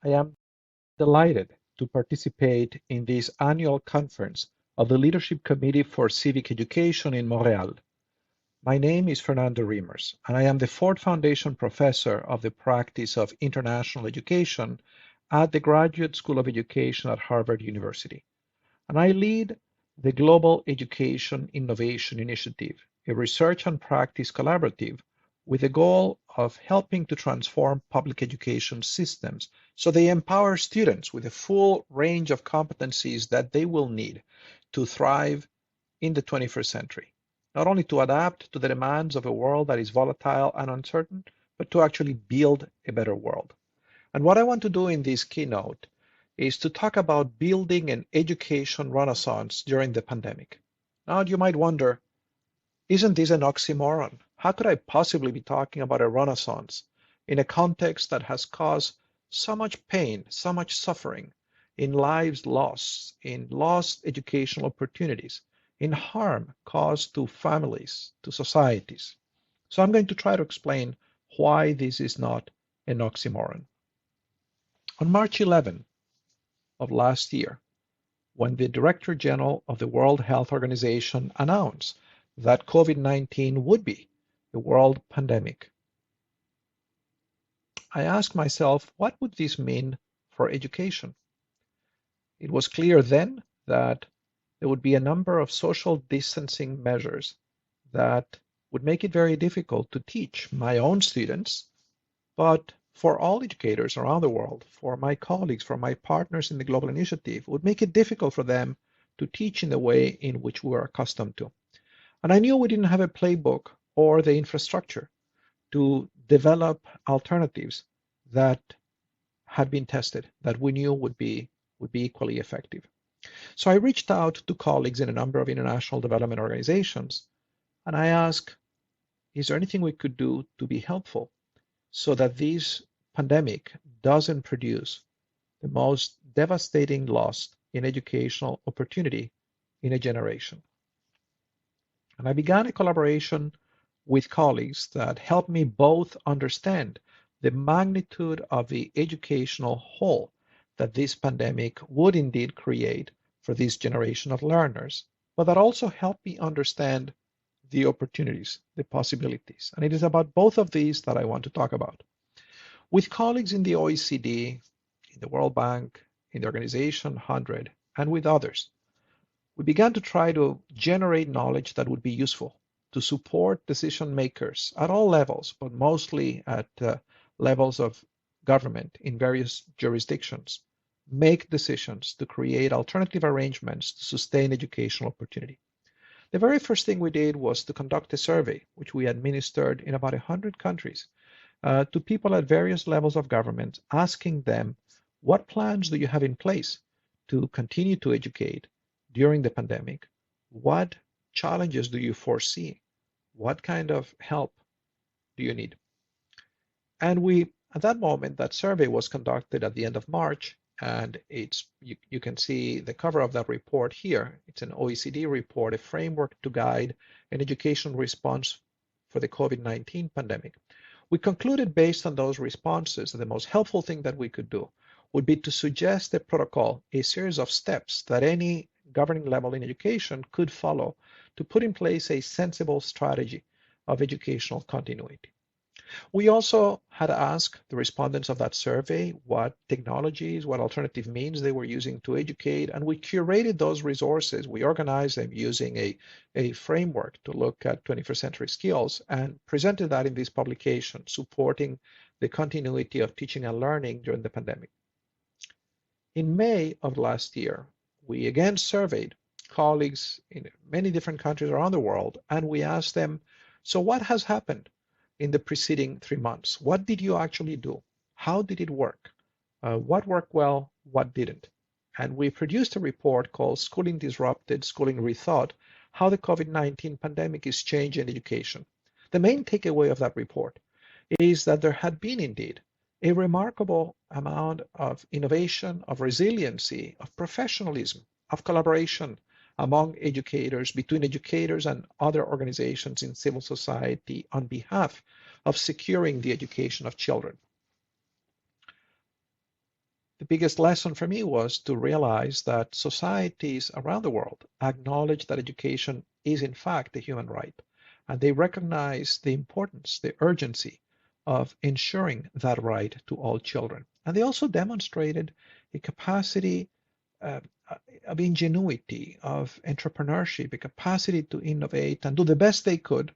I am delighted to participate in this annual conference of the Leadership Committee for Civic Education in Montreal. My name is Fernando Reimers, and I am the Ford Foundation Professor of the Practice of International Education at the Graduate School of Education at Harvard University. And I lead the Global Education Innovation Initiative, a research and practice collaborative with the goal of helping to transform public education systems so they empower students with a full range of competencies that they will need to thrive in the 21st century, not only to adapt to the demands of a world that is volatile and uncertain, but to actually build a better world. And what I want to do in this keynote is to talk about building an education renaissance during the pandemic. Now, you might wonder, isn't this an oxymoron? How could I possibly be talking about a renaissance in a context that has caused so much pain, so much suffering, in lives lost, in lost educational opportunities, in harm caused to families, to societies? So I'm going to try to explain why this is not an oxymoron. On March 11 of last year, when the Director General of the World Health Organization announced that COVID-19 would be a world pandemic, I asked myself, what would this mean for education? It was clear then that there would be a number of social distancing measures that would make it very difficult to teach my own students, but for all educators around the world, for my colleagues, for my partners in the global initiative, would make it difficult for them to teach in the way in which we are accustomed to. And I knew we didn't have a playbook or the infrastructure to develop alternatives that had been tested, that we knew would be equally effective. So I reached out to colleagues in a number of international development organizations, and I asked, is there anything we could do to be helpful so that this pandemic doesn't produce the most devastating loss in educational opportunity in a generation? And I began a collaboration with colleagues that helped me both understand the magnitude of the educational hole that this pandemic would indeed create for this generation of learners, but that also helped me understand the opportunities, the possibilities. And it is about both of these that I want to talk about. With colleagues in the OECD, in the World Bank, in the Organization 100, and with others, we began to try to generate knowledge that would be useful to support decision makers at all levels, but mostly at levels of government in various jurisdictions, make decisions to create alternative arrangements to sustain educational opportunity. The very first thing we did was to conduct a survey, which we administered in about 100 countries, to people at various levels of government, asking them, what plans do you have in place to continue to educate during the pandemic? What challenges do you foresee? What kind of help do you need? And at that moment, that survey was conducted at the end of March, and you can see the cover of that report here. It's an OECD report, a framework to guide an education response for the COVID-19 pandemic. We concluded based on those responses that the most helpful thing that we could do would be to suggest a protocol, a series of steps that any governing level in education could follow to put in place a sensible strategy of educational continuity. We also had asked the respondents of that survey what technologies, what alternative means they were using to educate, and we curated those resources. We organized them using a framework to look at 21st century skills and presented that in this publication, supporting the continuity of teaching and learning during the pandemic. In May of last year, we again surveyed colleagues in many different countries around the world, and we asked them, so what has happened in the preceding 3 months? What did you actually do? How did it work? What worked well? What didn't? And we produced a report called Schooling Disrupted, Schooling Rethought, How the COVID-19 Pandemic is Changing Education. The main takeaway of that report is that there had been indeed a remarkable amount of innovation, of resiliency, of professionalism, of collaboration among educators, between educators and other organizations in civil society on behalf of securing the education of children. The biggest lesson for me was to realize that societies around the world acknowledge that education is in fact a human right, and they recognize the importance, the urgency of ensuring that right to all children. And they also demonstrated a capacity uh, of ingenuity, of entrepreneurship, a capacity to innovate and do the best they could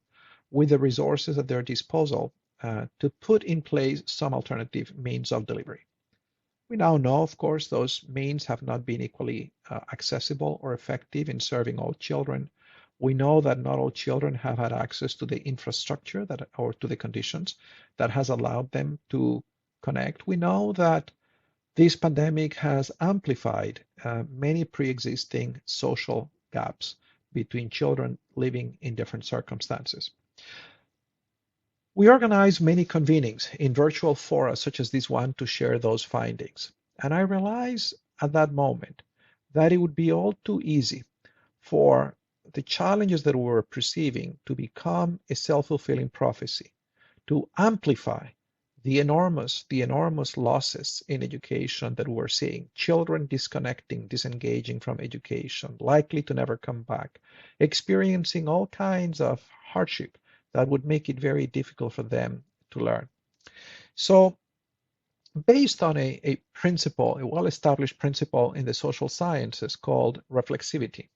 with the resources at their disposal to put in place some alternative means of delivery. We now know, of course, those means have not been equally accessible or effective in serving all children. We know that not all children have had access to the infrastructure that, or to the conditions that has allowed them to connect. We know that this pandemic has amplified many pre-existing social gaps between children living in different circumstances. We organize many convenings in virtual fora such as this one to share those findings. And I realized at that moment that it would be all too easy for the challenges that we were perceiving to become a self-fulfilling prophecy, to amplify the enormous losses in education that we're seeing. Children disconnecting, disengaging from education, likely to never come back, experiencing all kinds of hardship that would make it very difficult for them to learn. So based on a principle, a well-established principle in the social sciences called reflexivity,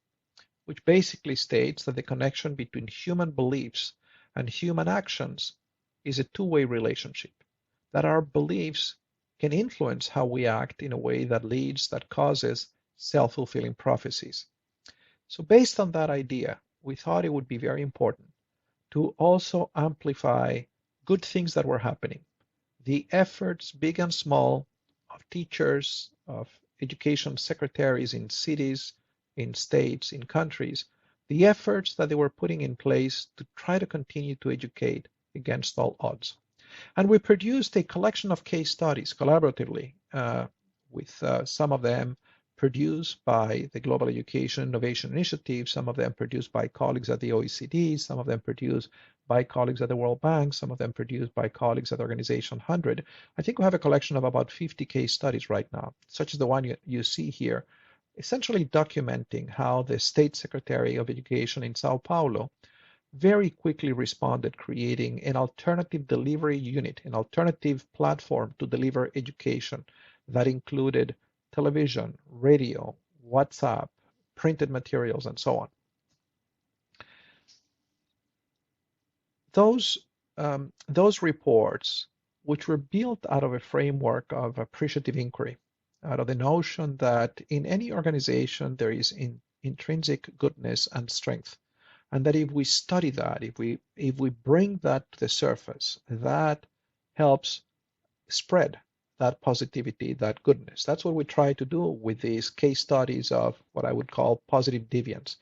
which basically states that the connection between human beliefs and human actions is a two-way relationship, that our beliefs can influence how we act in a way that causes self-fulfilling prophecies. So based on that idea, we thought it would be very important to also amplify good things that were happening. The efforts, big and small, of teachers, of education secretaries in cities, in states, in countries, the efforts that they were putting in place to try to continue to educate against all odds. And we produced a collection of case studies collaboratively with some of them produced by the Global Education Innovation Initiative, some of them produced by colleagues at the OECD, some of them produced by colleagues at the World Bank, some of them produced by colleagues at Organization 100. I think we have a collection of about 50 case studies right now, such as the one you see here, essentially documenting how the State Secretary of Education in Sao Paulo very quickly responded, creating an alternative delivery unit, an alternative platform to deliver education that included television, radio, WhatsApp, printed materials, and so on. Those reports, which were built out of a framework of appreciative inquiry, out of the notion that in any organization there is intrinsic goodness and strength, and that if we study that, if we bring that to the surface, that helps spread that positivity, that goodness. That's what we try to do with these case studies of what I would call positive deviance.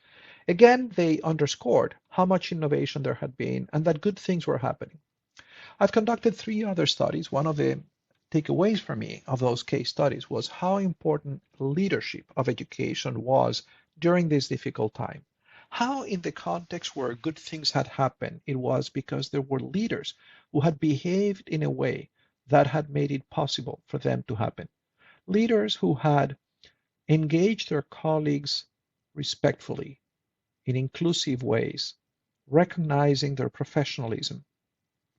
Again, they underscored how much innovation there had been and that good things were happening. I've conducted 3 other studies. One of the takeaways for me of those case studies was how important leadership of education was during this difficult time. How in the context where good things had happened, it was because there were leaders who had behaved in a way that had made it possible for them to happen. Leaders who had engaged their colleagues respectfully, in inclusive ways, recognizing their professionalism.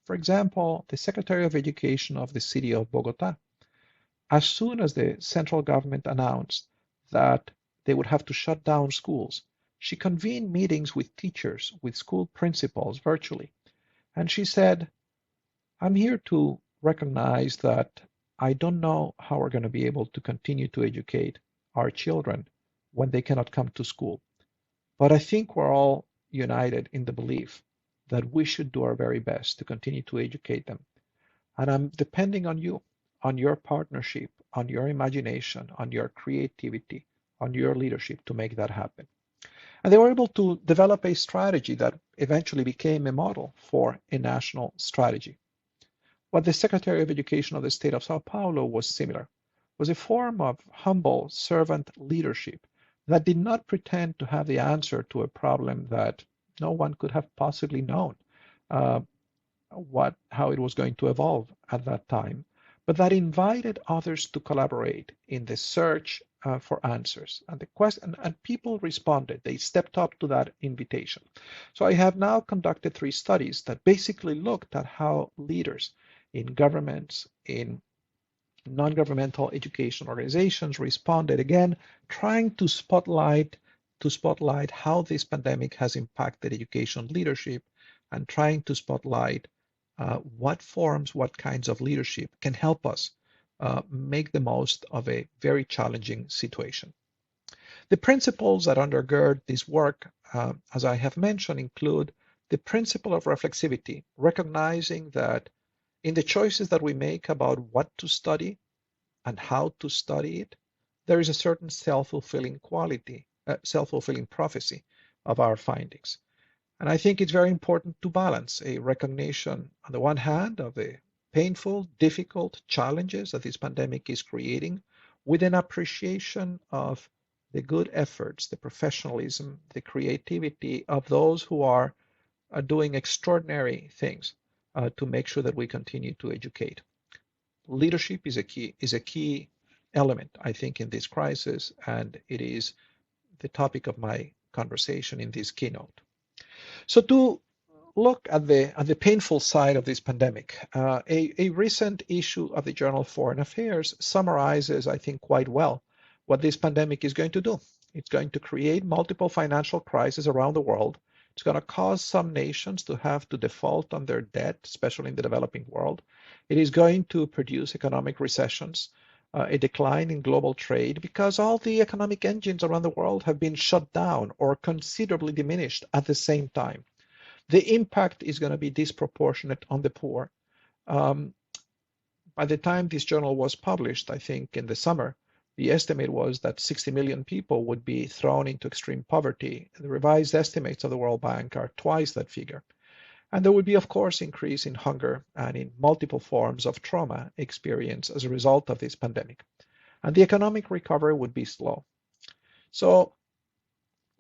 For example, the Secretary of Education of the city of Bogota, as soon as the central government announced that they would have to shut down schools, she convened meetings with teachers, with school principals virtually. And she said, I'm here to recognize that I don't know how we're going to be able to continue to educate our children when they cannot come to school. But I think we're all united in the belief that we should do our very best to continue to educate them. And I'm depending on you, on your partnership, on your imagination, on your creativity, on your leadership to make that happen. And they were able to develop a strategy that eventually became a model for a national strategy. What the Secretary of Education of the state of Sao Paulo was similar, was a form of humble servant leadership that did not pretend to have the answer to a problem that no one could have possibly known how it was going to evolve at that time, but that invited others to collaborate in the search for answers. And the question, and people responded. They stepped up to that invitation. So I have now conducted 3 studies that basically looked at how leaders in governments, in non-governmental education organizations responded, again, trying to spotlight how this pandemic has impacted education leadership, and trying to spotlight what forms, what kinds of leadership can help us make the most of a very challenging situation. The principles that undergird this work, as I have mentioned, include the principle of reflexivity, recognizing that in the choices that we make about what to study and how to study it, there is a certain self-fulfilling quality, self-fulfilling prophecy of our findings. And I think it's very important to balance a recognition, on the one hand, of the painful, difficult challenges that this pandemic is creating, with an appreciation of the good efforts, the professionalism, the creativity of those who are doing extraordinary things to make sure that we continue to educate. Leadership is a key element, I think, in this crisis, and it is the topic of my conversation in this keynote. So to look at the painful side of this pandemic, a recent issue of the journal Foreign Affairs summarizes, I think, quite well what this pandemic is going to do. It's going to create multiple financial crises around the world. It's going to cause some nations to have to default on their debt, especially in the developing world. It is going to produce economic recessions, a decline in global trade, because all the economic engines around the world have been shut down or considerably diminished at the same time. The impact is going to be disproportionate on the poor. By the time this journal was published, I think in the summer, the estimate was that 60 million people would be thrown into extreme poverty. The revised estimates of the World Bank are twice that figure. And there would be, of course, increase in hunger and in multiple forms of trauma experienced as a result of this pandemic. And the economic recovery would be slow. So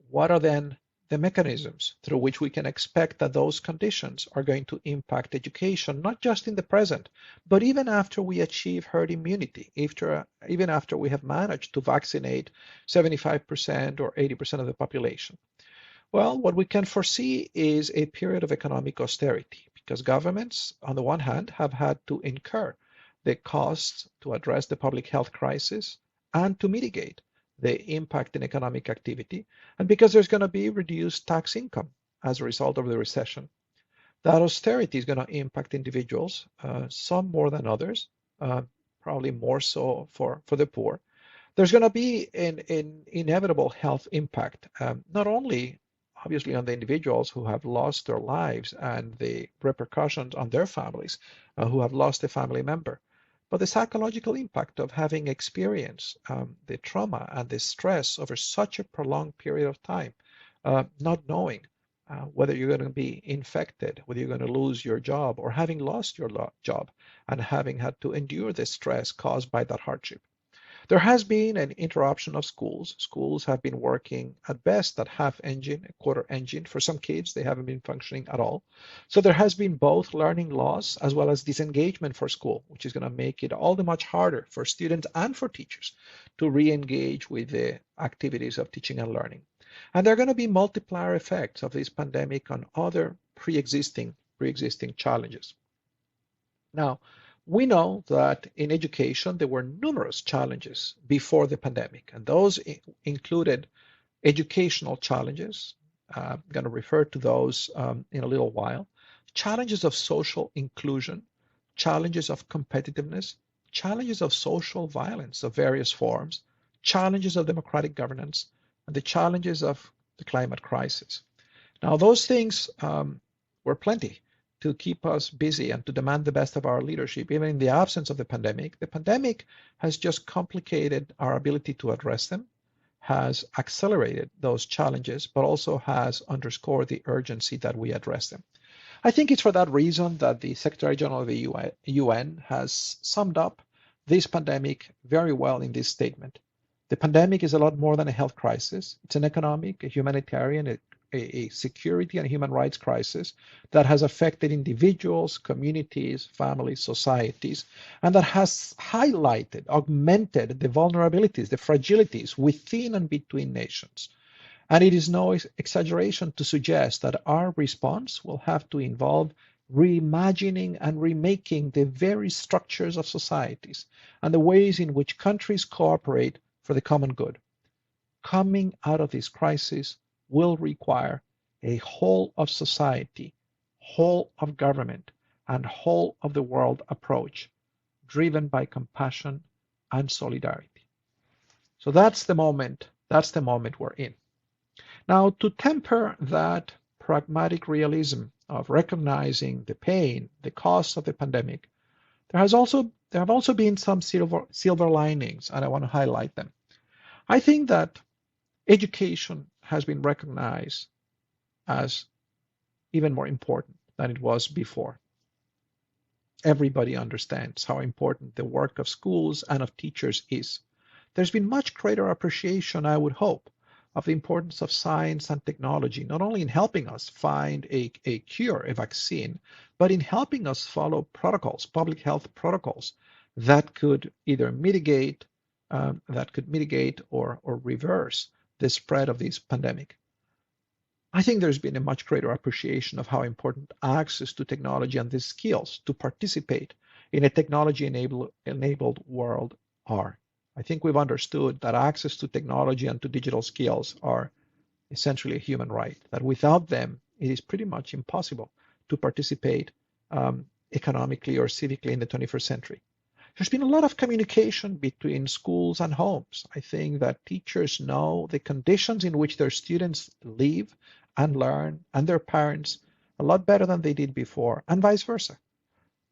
what are then the mechanisms through which we can expect that those conditions are going to impact education, not just in the present, but even after we achieve herd immunity, even after we have managed to vaccinate 75% or 80% of the population? Well, what we can foresee is a period of economic austerity, because governments, on the one hand, have had to incur the costs to address the public health crisis and to mitigate the impact in economic activity, and because there's going to be reduced tax income as a result of the recession. That austerity is going to impact individuals, some more than others, probably more so for the poor. There's going to be an inevitable health impact, not only obviously on the individuals who have lost their lives and the repercussions on their families who have lost a family member, but the psychological impact of having experienced the trauma and the stress over such a prolonged period of time, not knowing whether you're going to be infected, whether you're going to lose your job, or having lost your job and having had to endure the stress caused by that hardship. There has been an interruption of schools. Schools have been working at best at half engine, a quarter engine. For some kids, they haven't been functioning at all. So there has been both learning loss as well as disengagement for school, which is going to make it all the much harder for students and for teachers to re-engage with the activities of teaching and learning. And there are going to be multiplier effects of this pandemic on other pre-existing challenges. Now, we know that in education, there were numerous challenges before the pandemic, and those included educational challenges. I'm going to refer to those in a little while. Challenges of social inclusion, challenges of competitiveness, challenges of social violence of various forms, challenges of democratic governance, and the challenges of the climate crisis. Now, those things were plenty to keep us busy and to demand the best of our leadership, even in the absence of the pandemic. The pandemic has just complicated our ability to address them, has accelerated those challenges, but also has underscored the urgency that we address them. I think it's for that reason that the Secretary General of the UN has summed up this pandemic very well in this statement. The pandemic is a lot more than a health crisis. It's an economic, a humanitarian, a a security and human rights crisis that has affected individuals, communities, families, societies, and that has highlighted, augmented the vulnerabilities, the fragilities within and between nations. And it is no exaggeration to suggest that our response will have to involve reimagining and remaking the very structures of societies and the ways in which countries cooperate for the common good. Coming out of this crisis will require a whole of society, whole of government, and whole of the world approach, driven by compassion and solidarity. So that's the moment we're in. Now, to temper that pragmatic realism of recognizing the pain, the cost of the pandemic, there have also been some silver linings, and I want to highlight them. I think that education has been recognized as even more important than it was before. Everybody understands how important the work of schools and of teachers is. There's been much greater appreciation, I would hope, of the importance of science and technology, not only in helping us find a cure, a vaccine, but in helping us follow protocols, public health protocols that could either mitigate or reverse the spread of this pandemic. I think there's been a much greater appreciation of how important access to technology and the skills to participate in a technology-enabled world are. I think we've understood that access to technology and to digital skills are essentially a human right, that without them, it is pretty much impossible to participate economically or civically in the 21st century. There's been a lot of communication between schools and homes. I think that teachers know the conditions in which their students live and learn, and their parents, a lot better than they did before, and vice versa.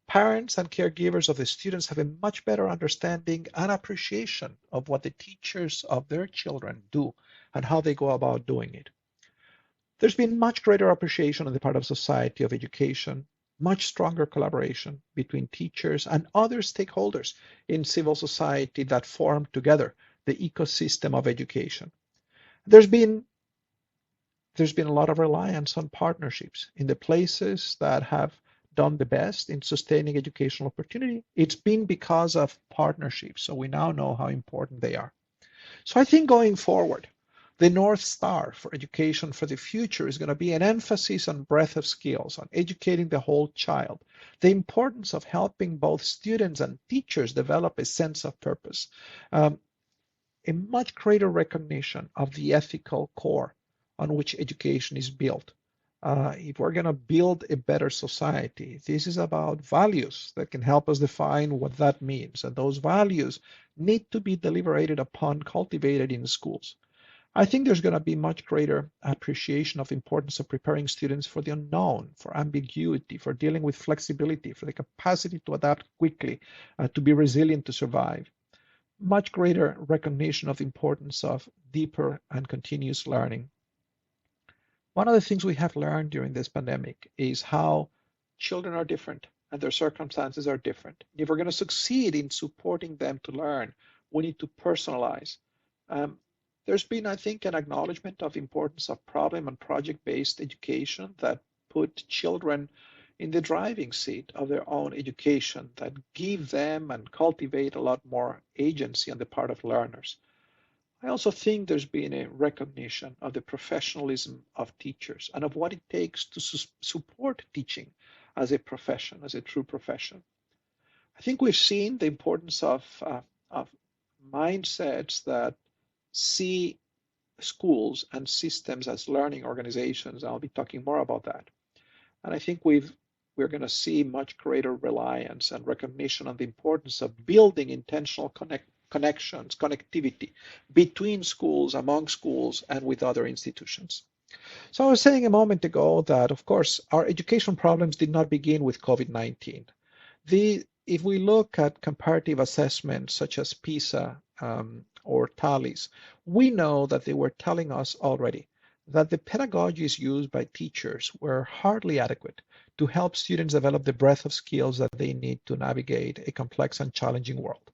Parents and caregivers of the students have a much better understanding and appreciation of what the teachers of their children do and how they go about doing it. There's been much greater appreciation on the part of society of education, much stronger collaboration between teachers and other stakeholders in civil society that form together the ecosystem of education. There's been a lot of reliance on partnerships in the places that have done the best in sustaining educational opportunity. It's been because of partnerships, so we now know how important they are. So I think going forward, the North Star for education for the future is going to be an emphasis on breadth of skills, on educating the whole child, the importance of helping both students and teachers develop a sense of purpose, a much greater recognition of the ethical core on which education is built. If we're going to build a better society, this is about values that can help us define what that means. And those values need to be deliberated upon, cultivated in schools. I think there's going to be much greater appreciation of the importance of preparing students for the unknown, for ambiguity, for dealing with flexibility, for the capacity to adapt quickly, to be resilient, to survive. Much greater recognition of the importance of deeper and continuous learning. One of the things we have learned during this pandemic is how children are different and their circumstances are different. If we're going to succeed in supporting them to learn, we need to personalize. There's been, I think, an acknowledgement of the importance of problem and project-based education that put children in the driving seat of their own education, that give them and cultivate a lot more agency on the part of learners. I also think there's been a recognition of the professionalism of teachers and of what it takes to support teaching as a profession, as a true profession. I think we've seen the importance of mindsets that see schools and systems as learning organizations. I'll be talking more about that. And I think we're going to see much greater reliance and recognition on the importance of building intentional connections, connectivity between schools, among schools, and with other institutions. So I was saying a moment ago that, of course, our education problems did not begin with COVID-19. If we look at comparative assessments such as PISA or TALIS, we know that they were telling us already that the pedagogies used by teachers were hardly adequate to help students develop the breadth of skills that they need to navigate a complex and challenging world.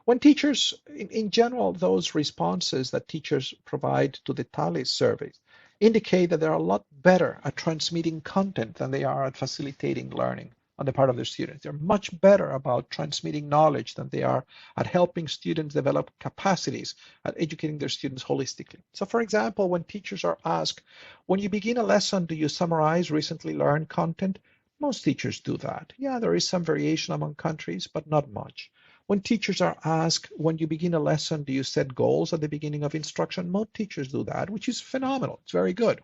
When teachers, in general, those responses that teachers provide to the TALIS surveys indicate that they're a lot better at transmitting content than they are at facilitating learning on the part of their students. They're much better about transmitting knowledge than they are at helping students develop capacities, at educating their students holistically. So for example, when teachers are asked, when you begin a lesson, do you summarize recently learned content? Most teachers do that. Yeah, there is some variation among countries, but not much. When teachers are asked, when you begin a lesson, do you set goals at the beginning of instruction? Most teachers do that, which is phenomenal. It's very good.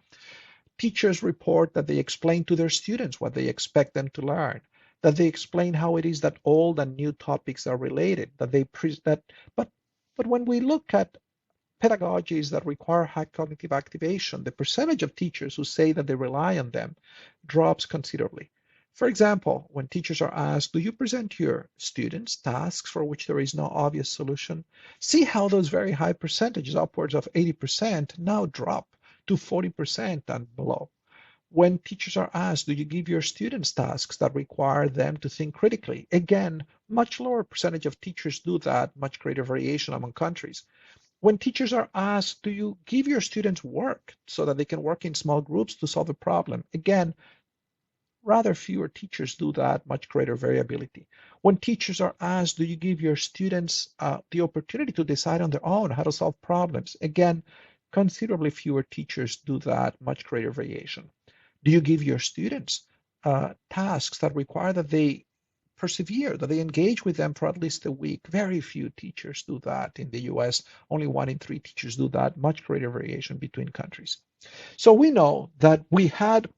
Teachers report that they explain to their students what they expect them to learn, that they explain how it is that old and new topics are related, that they but when we look at pedagogies that require high cognitive activation, the percentage of teachers who say that they rely on them drops considerably. For example, when teachers are asked, do you present your students tasks for which there is no obvious solution? See how those very high percentages, upwards of 80%, now drop to 40% and below. When teachers are asked, do you give your students tasks that require them to think critically? Again, much lower percentage of teachers do that, much greater variation among countries. When teachers are asked, do you give your students work so that they can work in small groups to solve a problem? Again, rather fewer teachers do that, much greater variability. When teachers are asked, do you give your students the opportunity to decide on their own how to solve problems? Again, considerably fewer teachers do that, much greater variation. Do you give your students tasks that require that they persevere, that they engage with them for at least a week? Very few teachers do that. In the US, only 1 in 3 teachers do that, much greater variation between countries. So we know that we had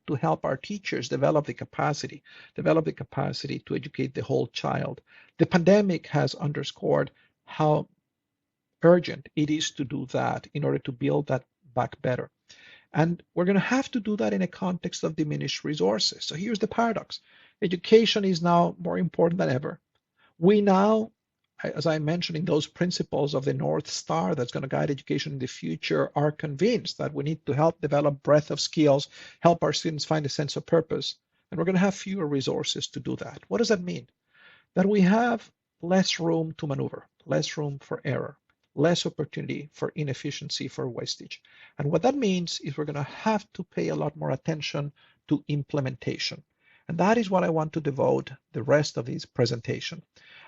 to help our teachers develop the capacity to educate the whole child. The pandemic has underscored how urgent it is to do that in order to build that back better. And we're going to have to do that in a context of diminished resources. So here's the paradox. Education is now more important than ever. We now, as I mentioned in those principles of the North Star that's going to guide education in the future, are convinced that we need to help develop breadth of skills, help our students find a sense of purpose. And we're going to have fewer resources to do that. What does that mean? That we have less room to maneuver, less room for error, less opportunity for inefficiency, for wastage. And what that means is we're going to have to pay a lot more attention to implementation. And that is what I want to devote the rest of this presentation.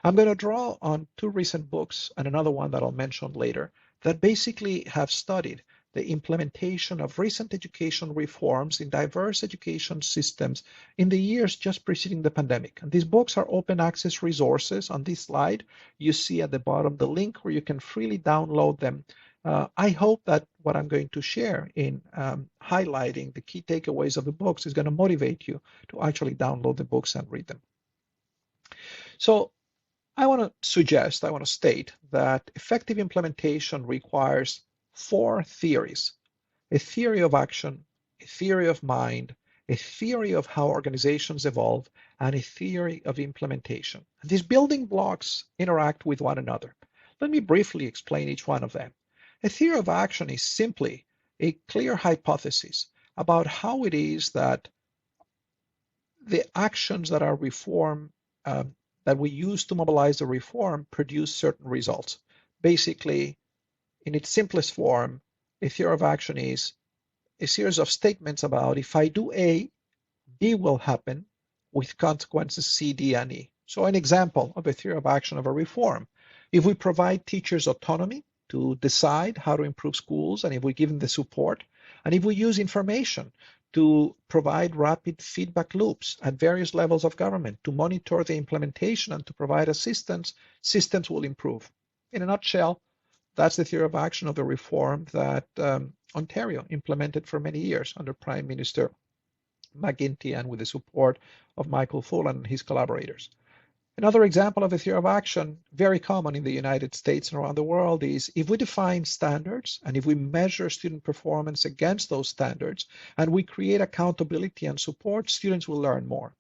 I'm going to draw on 2 recent books and another one that I'll mention later that basically have studied the implementation of recent education reforms in diverse education systems in the years just preceding the pandemic. And these books are open access resources. On this slide, you see at the bottom the link where you can freely download them. I hope that what I'm going to share in highlighting the key takeaways of the books is going to motivate you to actually download the books and read them. So I want to state that effective implementation requires 4 theories: a theory of action, a theory of mind, a theory of how organizations evolve, and a theory of implementation. And these building blocks interact with one another. Let me briefly explain each one of them. A theory of action is simply a clear hypothesis about how it is that the actions that are reform that we use to mobilize the reform produce certain results. Basically, in its simplest form, a theory of action is a series of statements about if I do A, B will happen with consequences C, D, and E. So an example of a theory of action of a reform: if we provide teachers autonomy to decide how to improve schools, and if we give them the support, and if we use information to provide rapid feedback loops at various levels of government to monitor the implementation and to provide assistance, systems will improve. In a nutshell, that's the theory of action of the reform that Ontario implemented for many years under Prime Minister McGuinty and with the support of Michael Fullan and his collaborators. Another example of a theory of action, very common in the United States and around the world, is if we define standards and if we measure student performance against those standards and we create accountability and support, students will learn more.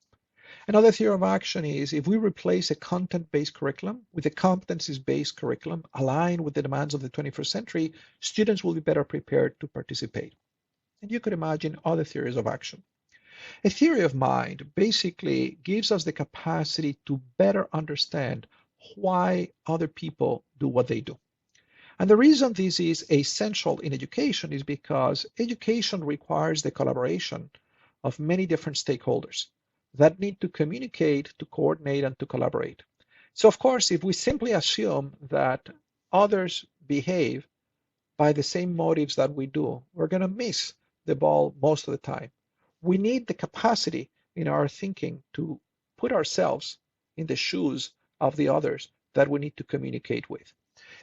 Another theory of action is if we replace a content-based curriculum with a competencies-based curriculum aligned with the demands of the 21st century, students will be better prepared to participate. And you could imagine other theories of action. A theory of mind basically gives us the capacity to better understand why other people do what they do. And the reason this is essential in education is because education requires the collaboration of many different stakeholders that need to communicate, to coordinate, and to collaborate. So, of course, if we simply assume that others behave by the same motives that we do, we're going to miss the ball most of the time. We need the capacity in our thinking to put ourselves in the shoes of the others that we need to communicate with.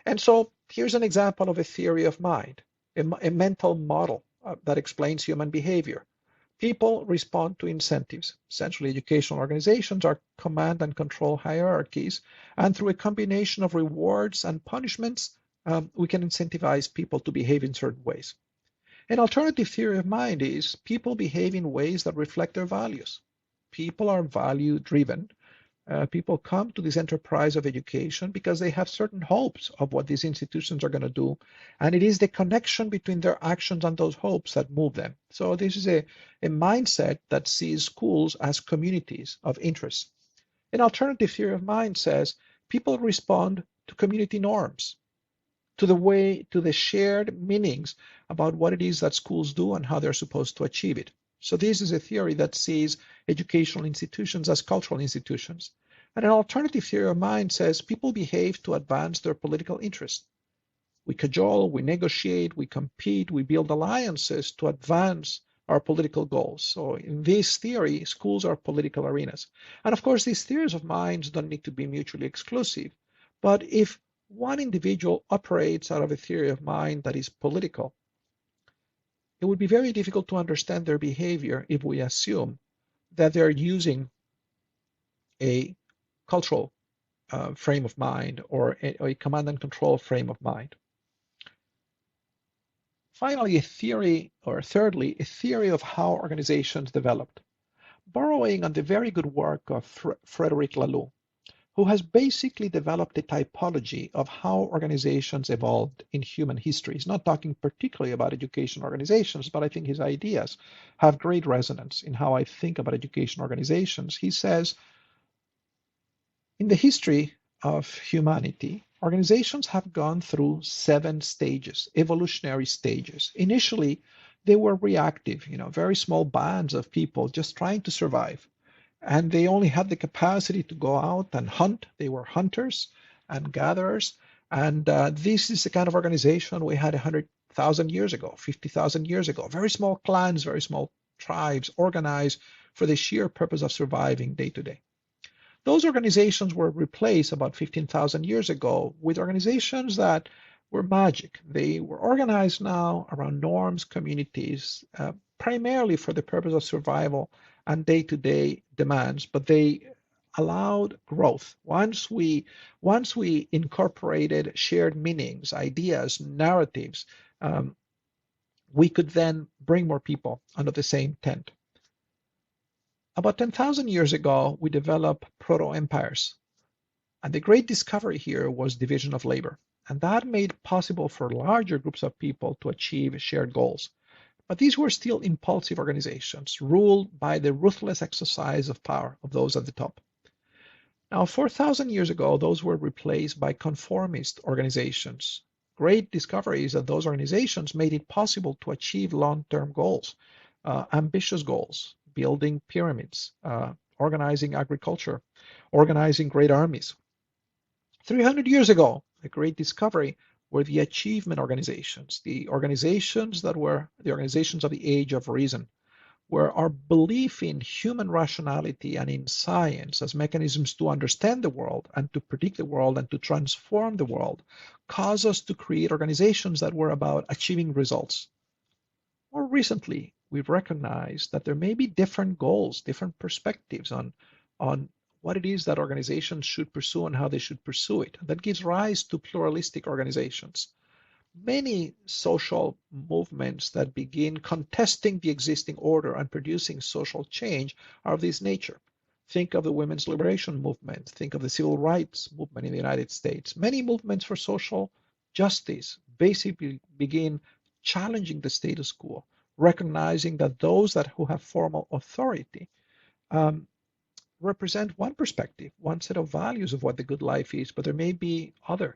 And so here's an example of a theory of mind, a mental model that explains human behavior. People respond to incentives. Essentially, educational organizations are command and control hierarchies, and through a combination of rewards and punishments, we can incentivize people to behave in certain ways. An alternative theory of mind is people behave in ways that reflect their values. People are value driven. People come to this enterprise of education because they have certain hopes of what these institutions are going to do. And it is the connection between their actions and those hopes that move them. So this is a mindset that sees schools as communities of interest. An alternative theory of mind says people respond to community norms, to the shared meanings about what it is that schools do and how they're supposed to achieve it. So this is a theory that sees educational institutions as cultural institutions. And an alternative theory of mind says people behave to advance their political interests. We cajole, we negotiate, we compete, we build alliances to advance our political goals. So in this theory, schools are political arenas. And of course, these theories of minds don't need to be mutually exclusive. But if one individual operates out of a theory of mind that is political, it would be very difficult to understand their behavior if we assume that they're using a cultural frame of mind or a command and control frame of mind. Finally, thirdly, a theory of how organizations developed, borrowing on the very good work of Frederic Laloux, who has basically developed a typology of how organizations evolved in human history. He's not talking particularly about education organizations, but I think his ideas have great resonance in how I think about education organizations. He says, in the history of humanity, organizations have gone through 7 stages, evolutionary stages. Initially, they were reactive, very small bands of people just trying to survive. And they only had the capacity to go out and hunt. They were hunters and gatherers. And this is the kind of organization we had 100,000 years ago, 50,000 years ago. Very small clans, very small tribes organized for the sheer purpose of surviving day to day. Those organizations were replaced about 15,000 years ago with organizations that were magic. They were organized now around norms, communities, primarily for the purpose of survival and day-to-day demands, but they allowed growth. Once we incorporated shared meanings, ideas, narratives, we could then bring more people under the same tent. About 10,000 years ago, we developed proto-empires. And the great discovery here was division of labor. And that made it possible for larger groups of people to achieve shared goals. But these were still impulsive organizations, ruled by the ruthless exercise of power of those at the top. Now, 4,000 years ago, those were replaced by conformist organizations. Great discoveries that those organizations made it possible to achieve long-term goals, ambitious goals, building pyramids, organizing agriculture, organizing great armies. 300 years ago, a great discovery were the achievement organizations, the organizations that were the organizations of the age of reason, where our belief in human rationality and in science as mechanisms to understand the world and to predict the world and to transform the world caused us to create organizations that were about achieving results. More recently, we've recognized that there may be different goals, different perspectives on what it is that organizations should pursue and how they should pursue it. That gives rise to pluralistic organizations. Many social movements that begin contesting the existing order and producing social change are of this nature. Think of the women's liberation movement. Think of the civil rights movement in the United States. Many movements for social justice basically begin challenging the status quo, recognizing that those who have formal authority represent one perspective, one set of values of what the good life is, but there may be other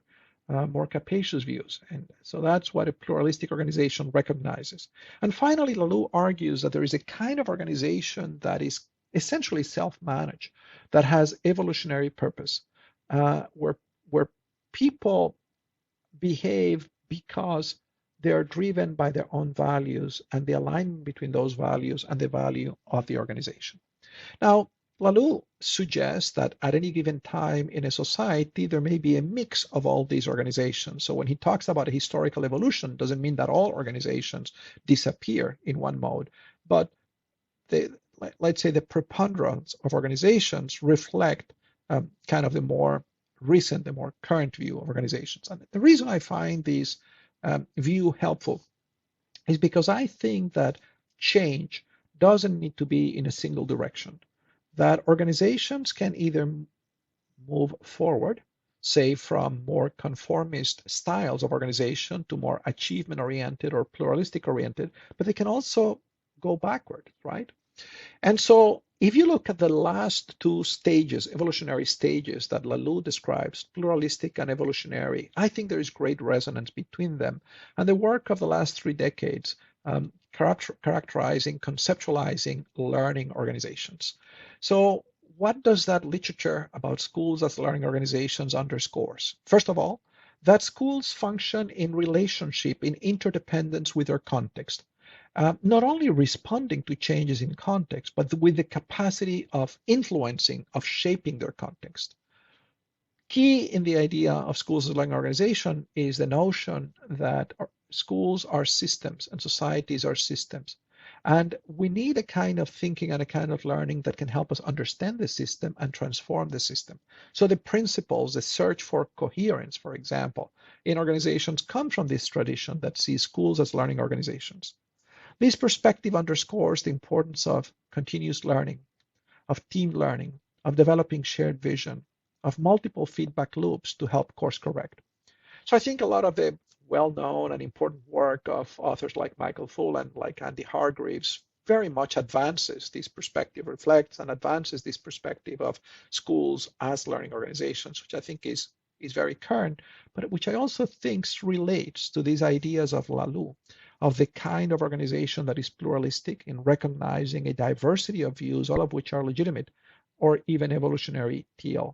more capacious views. And so that's what a pluralistic organization recognizes. And finally, Laloux argues that there is a kind of organization that is essentially self-managed, that has evolutionary purpose, where people behave because they are driven by their own values and the alignment between those values and the value of the organization. Now, Laloux suggests that at any given time in a society, there may be a mix of all these organizations. So when he talks about a historical evolution, doesn't mean that all organizations disappear in one mode, but let's say the preponderance of organizations reflect kind of the more recent, the more current view of organizations. And the reason I find this view helpful is because I think that change doesn't need to be in a single direction, that organizations can either move forward, say from more conformist styles of organization to more achievement-oriented or pluralistic-oriented, but they can also go backward, right? And so if you look at the last two stages, evolutionary stages that Laloux describes, pluralistic and evolutionary, I think there is great resonance between them. And the work of the last 3 decades characterizing, conceptualizing learning organizations. So what does that literature about schools as learning organizations underscores? First of all, that schools function in relationship, in interdependence with their context. Not only responding to changes in context, but with the capacity of influencing, of shaping their context. Key in the idea of schools as learning organization is the notion that schools are systems and societies are systems. And we need a kind of thinking and a kind of learning that can help us understand the system and transform the system. So the principles, the search for coherence, for example, in organizations come from this tradition that sees schools as learning organizations. This perspective underscores the importance of continuous learning, of team learning, of developing shared vision, of multiple feedback loops to help course correct. So I think a lot of the well-known and important work of authors like Michael Fullan, like Andy Hargreaves, very much advances this perspective, reflects and advances this perspective of schools as learning organizations, which I think is very current, but which I also think relates to these ideas of Laloux, of the kind of organization that is pluralistic in recognizing a diversity of views, all of which are legitimate, or even evolutionary TL,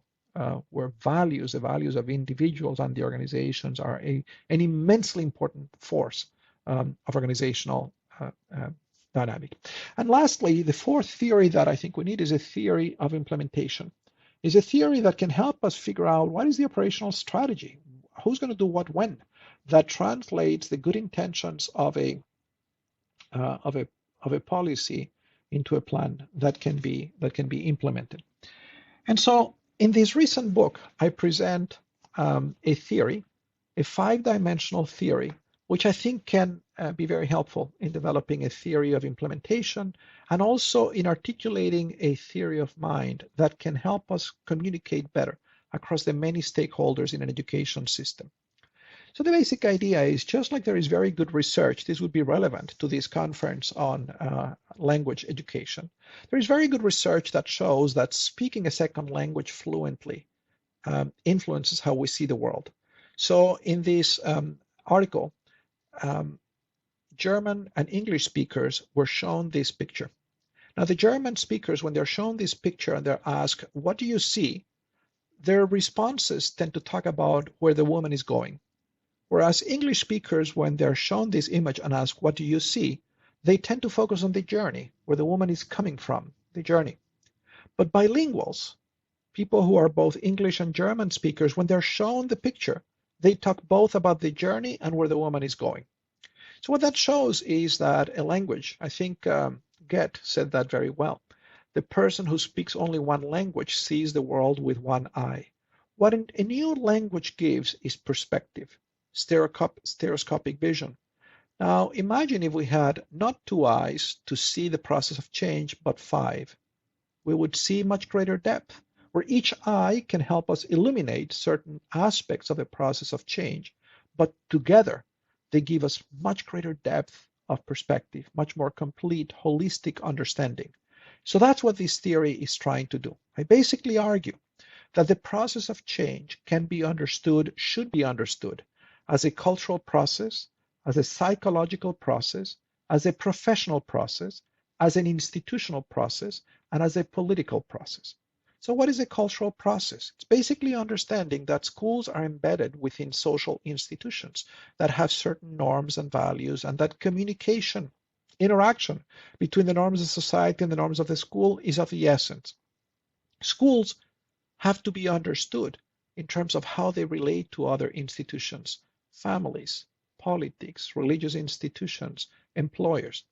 where the values of individuals and the organizations are an immensely important force of organizational dynamic. And lastly, the fourth theory that I think we need is a theory of implementation. Is a theory that can help us figure out what is the operational strategy, who's going to do what when, that translates the good intentions of a policy into a plan that can be implemented. And so in this recent book, I present a theory, a 5-dimensional theory, which I think can be very helpful in developing a theory of implementation and also in articulating a theory of mind that can help us communicate better across the many stakeholders in an education system. So the basic idea is, just like there is very good research, this would be relevant to this conference on language education. There is very good research that shows that speaking a second language fluently influences how we see the world. So in this article, German and English speakers were shown this picture. Now the German speakers, when they're shown this picture and they're asked, what do you see? Their responses tend to talk about where the woman is going. Whereas English speakers, when they're shown this image and asked, what do you see? They tend to focus on the journey, where the woman is coming from, the journey. But bilinguals, people who are both English and German speakers, when they're shown the picture, they talk both about the journey and where the woman is going. So what that shows is that a language, I think Goethe said that very well. The person who speaks only one language sees the world with one eye. What a new language gives is perspective, stereoscopic vision. Now imagine if we had not 2 eyes to see the process of change, but 5. We would see much greater depth, where each eye can help us illuminate certain aspects of the process of change, but together they give us much greater depth of perspective, much more complete, holistic understanding. So that's what this theory is trying to do. I basically argue that the process of change can be understood, should be understood, as a cultural process, as a psychological process, as a professional process, as an institutional process, and as a political process. So what is a cultural process? It's basically understanding that schools are embedded within social institutions that have certain norms and values, and that communication, interaction between the norms of society and the norms of the school is of the essence. Schools have to be understood in terms of how they relate to other institutions, families, politics, religious institutions, employers.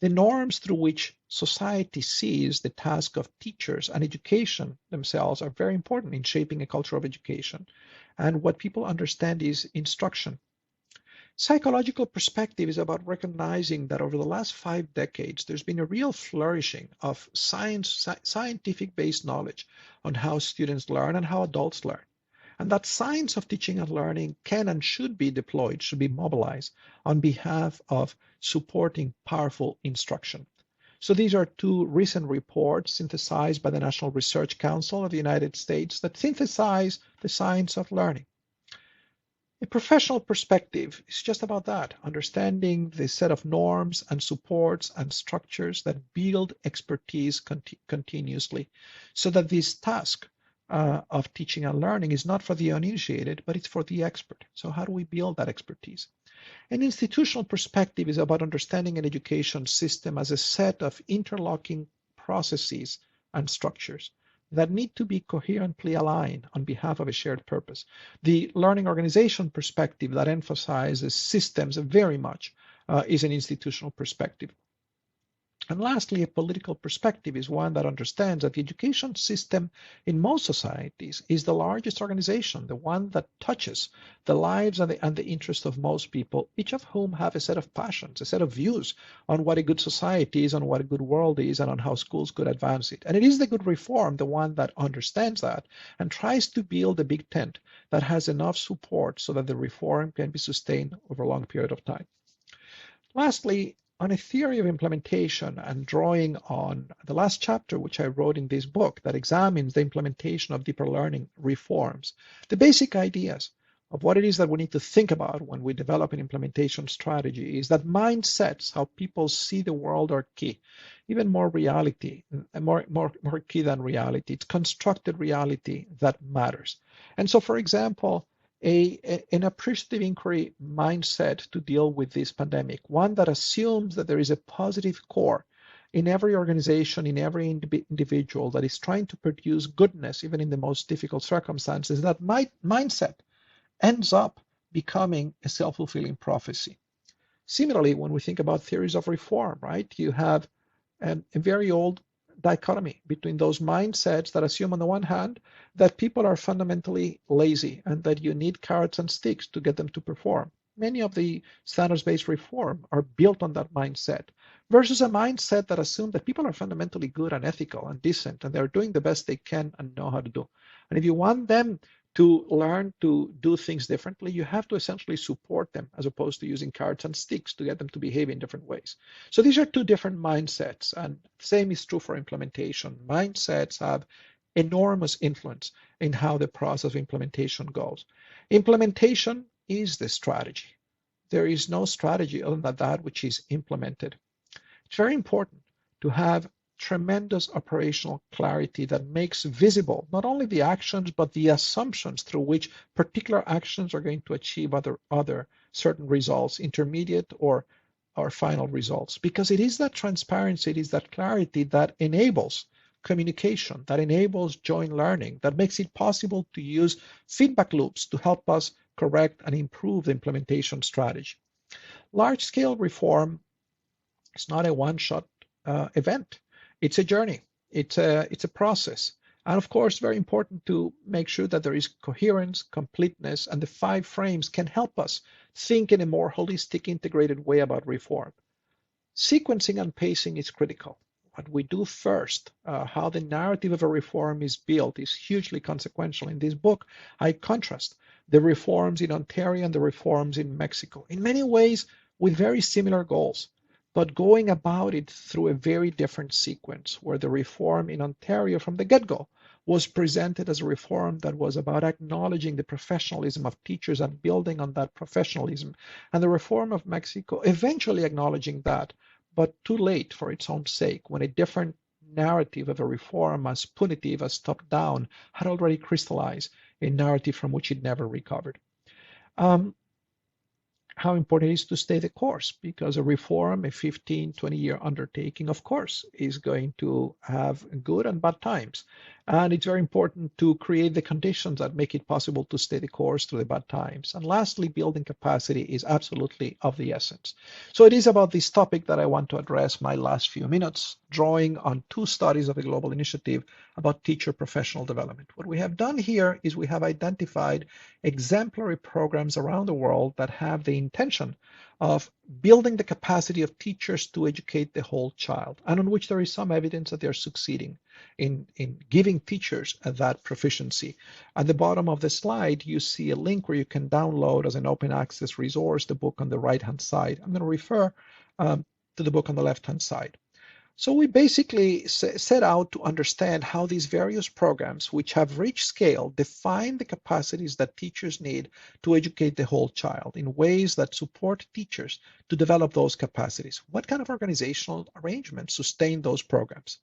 The norms through which society sees the task of teachers and education themselves are very important in shaping a culture of education. And what people understand is instruction. Psychological perspective is about recognizing that over the last 5 decades, there's been a real flourishing of scientific-based knowledge on how students learn and how adults learn. And that science of teaching and learning can and should be deployed, should be mobilized on behalf of supporting powerful instruction. So these are 2 recent reports synthesized by the National Research Council of the United States that synthesize the science of learning. A professional perspective is just about that, understanding the set of norms and supports and structures that build expertise continuously, so that this task of teaching and learning is not for the uninitiated, but it's for the expert. So how do we build that expertise? An institutional perspective is about understanding an education system as a set of interlocking processes and structures that need to be coherently aligned on behalf of a shared purpose. The learning organization perspective that emphasizes systems very much is an institutional perspective. And lastly, a political perspective is one that understands that the education system in most societies is the largest organization, the one that touches the lives and the interests of most people, each of whom have a set of passions, a set of views on what a good society is, on what a good world is, and on how schools could advance it. And it is the good reform, the one that understands that and tries to build a big tent that has enough support so that the reform can be sustained over a long period of time. Lastly, on a theory of implementation and drawing on the last chapter which I wrote in this book that examines the implementation of deeper learning reforms, the basic ideas of what it is that we need to think about when we develop an implementation strategy is that mindsets, how people see the world, are key. Even more reality, more key than reality. It's constructed reality that matters. And so, for example, an appreciative inquiry mindset to deal with this pandemic, one that assumes that there is a positive core in every organization, in every individual that is trying to produce goodness even in the most difficult circumstances, that mindset ends up becoming a self-fulfilling prophecy. Similarly, when we think about theories of reform, right, you have a very old dichotomy between those mindsets that assume on the one hand that people are fundamentally lazy and that you need carrots and sticks to get them to perform. Many of the standards-based reform are built on that mindset versus a mindset that assumes that people are fundamentally good and ethical and decent and they're doing the best they can and know how to do. And if you want them to learn to do things differently, you have to essentially support them as opposed to using carrots and sticks to get them to behave in different ways. So these are 2 different mindsets, and the same is true for implementation. Mindsets have enormous influence in how the process of implementation goes. Implementation is the strategy. There is no strategy other than that which is implemented. It's very important to have tremendous operational clarity that makes visible not only the actions but the assumptions through which particular actions are going to achieve other certain results, intermediate or final results, because it is that transparency, it is that clarity that enables communication, that enables joint learning, that makes it possible to use feedback loops to help us correct and improve the implementation strategy. Large-scale reform is not a one-shot event. It's a journey. It's a process. And of course, very important to make sure that there is coherence, completeness, and the 5 frames can help us think in a more holistic, integrated way about reform. Sequencing and pacing is critical. What we do first, how the narrative of a reform is built, is hugely consequential. In this book, I contrast the reforms in Ontario and the reforms in Mexico, in many ways with very similar goals, but going about it through a very different sequence, where the reform in Ontario from the get-go was presented as a reform that was about acknowledging the professionalism of teachers and building on that professionalism, and the reform of Mexico eventually acknowledging that, but too late for its own sake, when a different narrative of a reform as punitive, as top-down, had already crystallized, a narrative from which it never recovered. How important it is to stay the course, because a reform, a 15, 20-year undertaking, of course, is going to have good and bad times. And it's very important to create the conditions that make it possible to stay the course through the bad times. And lastly, building capacity is absolutely of the essence. So it is about this topic that I want to address my last few minutes, drawing on 2 studies of a global initiative about teacher professional development. What we have done here is we have identified exemplary programs around the world that have the intention of building the capacity of teachers to educate the whole child, and on which there is some evidence that they're succeeding in giving teachers that proficiency. At the bottom of the slide, you see a link where you can download as an open access resource the book on the right-hand side. I'm going to refer to the book on the left-hand side. So we basically set out to understand how these various programs, which have reached scale, define the capacities that teachers need to educate the whole child in ways that support teachers to develop those capacities. What kind of organizational arrangements sustain those programs?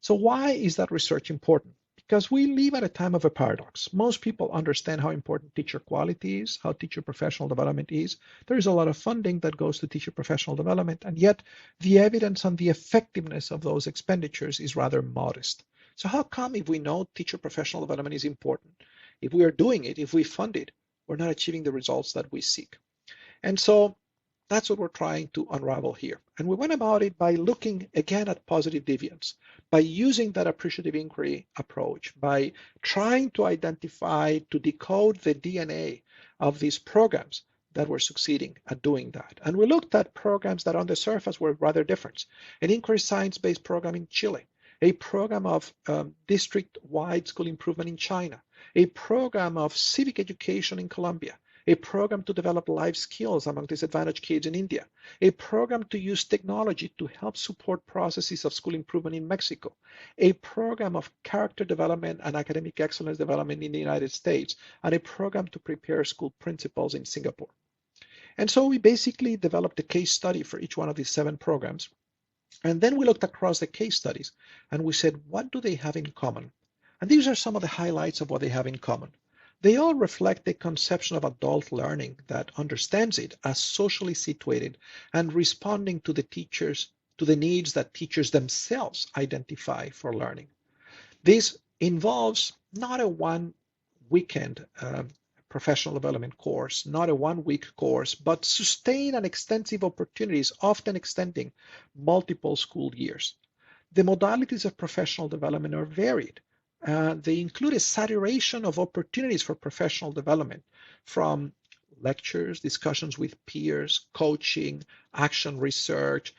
So why is that research important? Because we live at a time of a paradox. Most people understand how important teacher quality is, how teacher professional development is. There is a lot of funding that goes to teacher professional development, and yet the evidence on the effectiveness of those expenditures is rather modest. So how come, if we know teacher professional development is important, if we are doing it, if we fund it, we're not achieving the results that we seek? And so that's what we're trying to unravel here. And we went about it by looking again at positive deviance, by using that appreciative inquiry approach, by trying to identify, to decode the DNA of these programs that were succeeding at doing that. And we looked at programs that on the surface were rather different. An inquiry science-based program in Chile, a program of district-wide school improvement in China, a program of civic education in Colombia, a program to develop life skills among disadvantaged kids in India, a program to use technology to help support processes of school improvement in Mexico, a program of character development and academic excellence development in the United States, and a program to prepare school principals in Singapore. And so we basically developed a case study for each one of these 7 programs. And then we looked across the case studies and we said, what do they have in common? And these are some of the highlights of what they have in common. They all reflect a conception of adult learning that understands it as socially situated and responding to the needs that teachers themselves identify for learning. This involves not a one weekend professional development course, not a 1-week course, but sustained and extensive opportunities, often extending multiple school years. The modalities of professional development are varied. They include a saturation of opportunities for professional development, from lectures, discussions with peers, coaching, action research,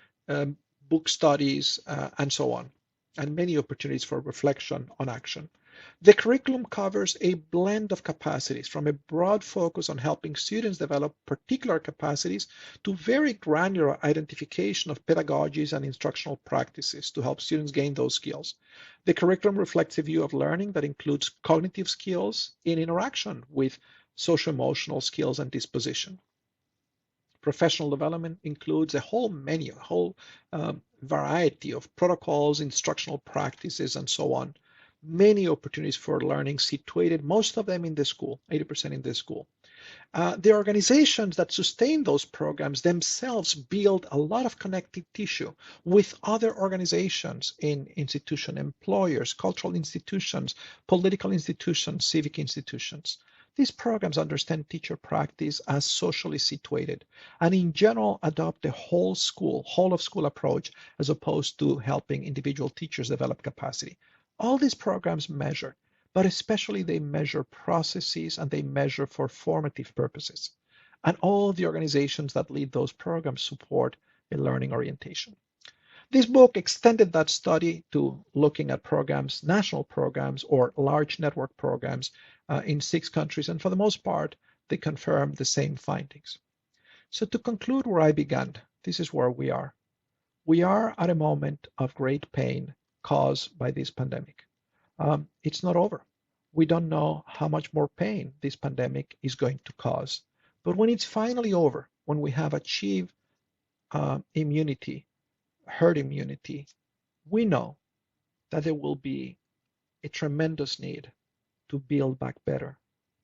book studies, and so on, and many opportunities for reflection on action. The curriculum covers a blend of capacities, from a broad focus on helping students develop particular capacities to very granular identification of pedagogies and instructional practices to help students gain those skills. The curriculum reflects a view of learning that includes cognitive skills in interaction with social-emotional skills and disposition. Professional development includes a whole menu, a whole variety of protocols, instructional practices, and so on. Many opportunities for learning situated, most of them in the school, 80% in the school. The organizations that sustain those programs themselves build a lot of connective tissue with other organizations in institution, employers, cultural institutions, political institutions, civic institutions. These programs understand teacher practice as socially situated and in general adopt a whole of school approach as opposed to helping individual teachers develop capacity. All these programs measure, but especially they measure processes and they measure for formative purposes. And all the organizations that lead those programs support a learning orientation. This book extended that study to looking at programs, national programs, or large network programs in 6 countries, and for the most part, they confirm the same findings. So to conclude where I began, this is where we are. We are at a moment of great pain caused by this pandemic. It's not over. We don't know how much more pain this pandemic is going to cause. But when it's finally over, when we have achieved immunity, herd immunity, we know that there will be a tremendous need to build back better,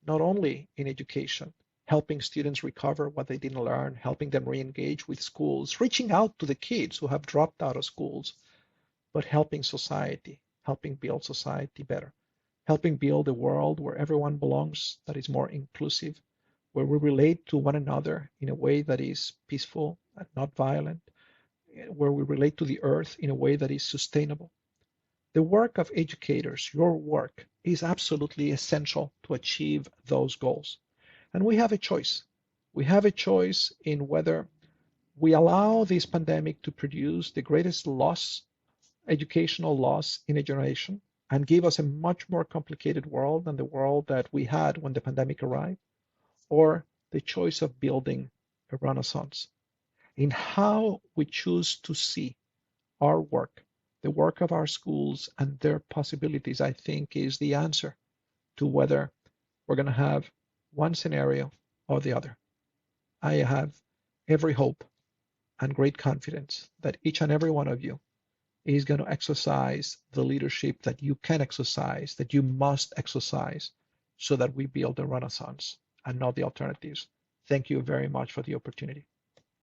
not only in education, helping students recover what they didn't learn, helping them re-engage with schools, reaching out to the kids who have dropped out of schools, but helping society, helping build society better, helping build a world where everyone belongs, that is more inclusive, where we relate to one another in a way that is peaceful and not violent, where we relate to the earth in a way that is sustainable. The work of educators, your work, is absolutely essential to achieve those goals. And we have a choice. We have a choice in whether we allow this pandemic to produce the greatest loss, educational loss in a generation, and give us a much more complicated world than the world that we had when the pandemic arrived, or the choice of building a renaissance in how we choose to see our work, the work of our schools and their possibilities, I think is the answer to whether we're going to have one scenario or the other. I have every hope and great confidence that each and every one of you is going to exercise the leadership that you can exercise, that you must exercise, so that we build a renaissance and not the alternatives. Thank you very much for the opportunity.